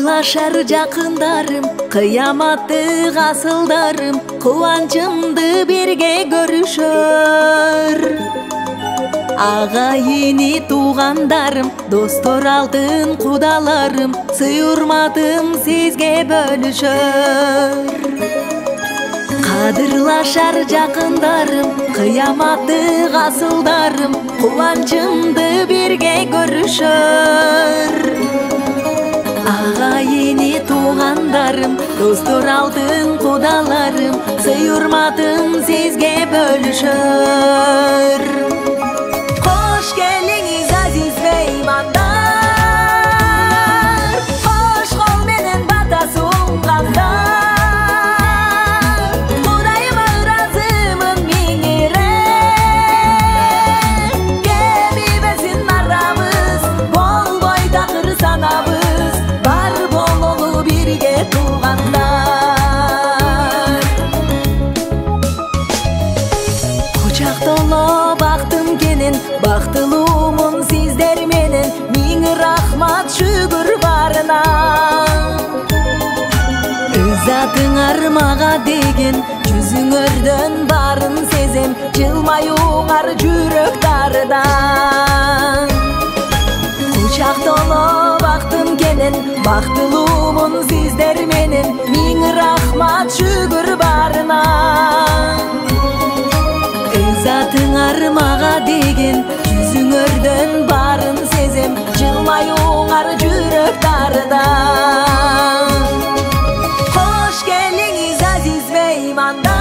Кадырлашар жакындарым, кыяматтык асылдарым, кубанчымды бирге көрүшөр. Агайыны туугандарым, достор алтын кудаларым, сый-урматым сизге бөлүшөр. Кадырлашар жакындарым, кыяматтык асылдарым, кубанчымды бирге көрүшөр. Агайыны туугандарым, достор алтын кудаларым, сый-урматым сизге бөлүшөр. Хош келиңиз азиз меймандар, кош кол менен бата сунгандар. Кудайыма ыраазымын миңире, кеми берсин арамыз, болбой такыр санабыз, бар бололу бирге туугандар. Кучак толо бактым кенен, бактылуумун сиздер менен, миң рахмат шүгүр барына. Затыңар мага деген жүзүңөрдөн барын сезем, жылмаюңар жүрөк дарыдан. Кучак толо бактым кенен, бактылуумун сиздер менен, миң рахмат шүгүр барына. Затыңар мага деген жүзүңөрдөн барын сезем, жылмаюңар жүрөк дарыдан. Хош келиңиз азиз меймандар.